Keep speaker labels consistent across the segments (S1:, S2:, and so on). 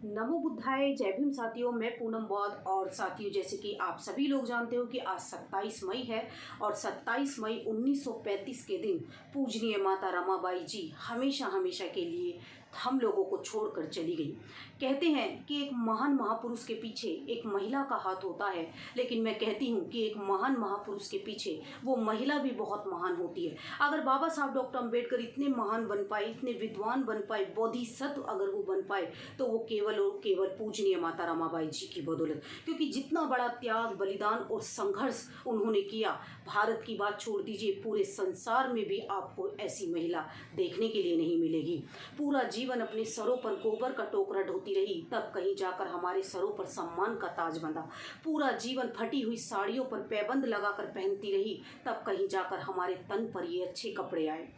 S1: नमो बुद्धाय। जय भीम साथियों, मैं पूनम बौद्ध। और साथियों, जैसे कि आप सभी लोग जानते हो कि आज 27 मई है और 27 मई 1935 के दिन पूजनीय माता रमाबाई जी हमेशा हमेशा के लिए हम लोगों को छोड़कर चली गई। कहते हैं कि एक महान महापुरुष के पीछे एक महिला का हाथ होता है, लेकिन मैं कहती हूँ कि एक महान महापुरुष के पीछे वो महिला भी बहुत महान होती है। अगर बाबा साहब डॉक्टर अंबेडकर इतने महान बन पाए, इतने विद्वान बन पाए, बोधिसत्व अगर वो बन पाए, तो वो केवल और केवल पूजनीय माता रमाबाई जी की बदौलत। क्योंकि जितना बड़ा त्याग, बलिदान और संघर्ष उन्होंने किया, भारत की बात छोड़ दीजिए, पूरे संसार में भी आपको ऐसी महिला देखने के लिए नहीं मिलेगी। पूरा जीवन अपने सरों पर गोबर का टोकरा ढोती रही, तब कहीं जाकर हमारे सरों पर सम्मान का ताज बंधा। पूरा जीवन फटी हुई साड़ियों पर पैबंद लगाकर पहनती रही, तब कहीं जाकर हमारे तन पर ये अच्छे कपड़े आए।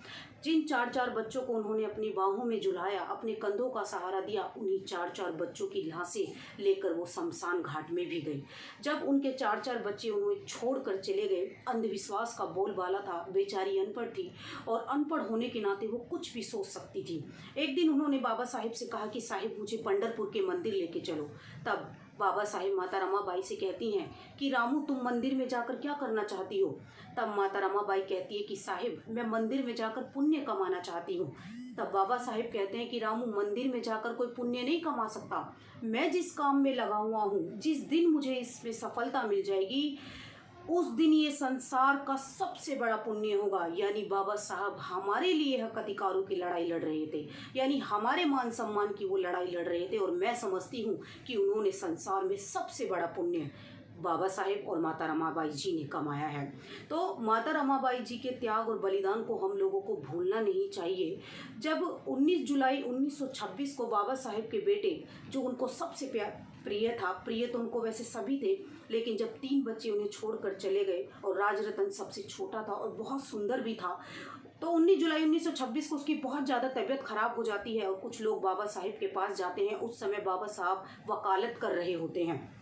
S1: जिन 4-4 बच्चों को उन्होंने अपनी बाहों में झुलाया, अपने कंधों का सहारा दिया, उन्हीं 4-4 बच्चों की लाशें लेकर वो शमशान घाट में भी गई। जब उनके 4-4 बच्चे उन्हें छोड़कर चले गए, अंधविश्वास का बोलबाला था, बेचारी अनपढ़ थी और अनपढ़ होने के नाते वो कुछ भी सोच सकती थी। एक दिन उन्होंने बाबा साहिब से कहा कि साहिब, मुझे पंढरपुर के मंदिर लेके चलो। तब बाबा साहिब माता रमाबाई से कहती हैं कि रामू, तुम मंदिर में जाकर क्या करना चाहती हो? तब माता रमाबाई कहती है कि साहिब, मैं मंदिर में जाकर पुण्य कमाना चाहती हूँ। तब बाबा साहिब कहते हैं कि रामू, मंदिर में जाकर कोई पुण्य नहीं कमा सकता। मैं जिस काम में लगा हुआ हूँ, जिस दिन मुझे इसमें सफलता मिल जाएगी, उस दिन ये संसार का सबसे बड़ा पुण्य होगा। यानी बाबा साहब हमारे लिए हक अधिकारों की लड़ाई लड़ रहे थे, यानी हमारे मान सम्मान की वो लड़ाई लड़ रहे थे। और मैं समझती हूँ कि उन्होंने संसार में सबसे बड़ा पुण्य बाबा साहेब और माता रमाबाई जी ने कमाया है। तो माता रमाबाई जी के त्याग और बलिदान को हम लोगों को भूलना नहीं चाहिए। जब 19 जुलाई 1926 को बाबा साहेब के बेटे, जो उनको सबसे प्रिय तो उनको वैसे सभी थे, लेकिन जब 3 बच्चे उन्हें छोड़कर चले गए और राजरतन सबसे छोटा था और बहुत सुंदर भी था, तो 19 जुलाई 1926 को उसकी बहुत ज़्यादा तबीयत खराब हो जाती है और कुछ लोग बाबा साहिब के पास जाते हैं। उस समय बाबा साहब वकालत कर रहे होते हैं।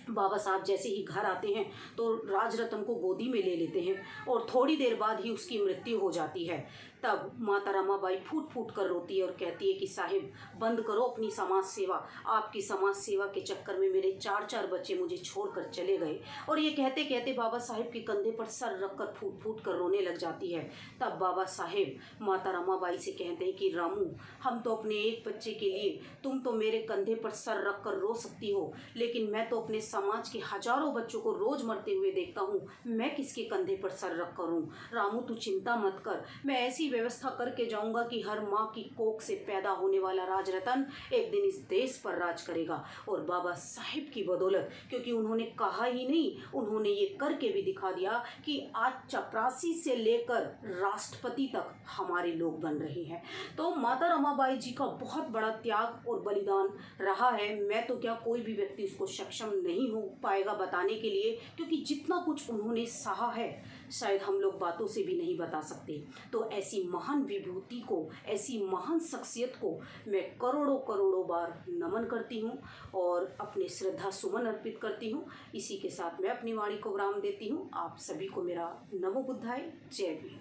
S1: बाबा साहब जैसे ही घर आते हैं तो राजरतन को गोदी में ले लेते हैं और थोड़ी देर बाद ही उसकी मृत्यु हो जाती है। तब माता रमाबाई फूट फूट कर रोती है और कहती है कि साहिब, बंद करो अपनी समाज सेवा। आपकी समाज सेवा के चक्कर में मेरे 4-4 बच्चे मुझे छोड़कर चले गए। और ये कहते कहते बाबा साहिब के कंधे पर सर रखकर फूट फूट कर रोने लग जाती है। तब बाबा साहिब माता रमाबाई से कहते हैं कि रामू, हम तो अपने एक बच्चे के लिए, तुम तो मेरे कंधे पर सर रख कर रो सकती हो, लेकिन मैं तो अपने समाज के हजारों बच्चों को रोज मरते हुए देखता हूँ, मैं किसके कंधे पर सर रख कर हूँ? रामू, तू चिंता मत कर, मैं ऐसी व्यवस्था करके जाऊंगा कि हर माँ की कोख से पैदा होने वाला राजरतन एक दिन इस देश पर राज करेगा। और बाबा साहिब की बदौलत, क्योंकि उन्होंने कहा ही नहीं, उन्होंने ये करके भी दिखा दिया कि आज चपरासी से लेकर राष्ट्रपति तक हमारे लोग बन रहे हैं। तो माता रमाबाई जी का बहुत बड़ा त्याग और बलिदान रहा है। मैं तो क्या, कोई भी व्यक्ति उसको सक्षम नहीं हो पाएगा बताने के लिए, क्योंकि जितना कुछ उन्होंने सहा है शायद हम लोग बातों से भी नहीं बता सकते। तो ऐसी महान विभूति को, ऐसी महान शख्सियत को मैं करोड़ों करोड़ों बार नमन करती हूँ और अपने श्रद्धा सुमन अर्पित करती हूँ। इसी के साथ मैं अपनी वाणी को विराम देती हूँ। आप सभी को मेरा नमो बुद्धाय। जय भीम।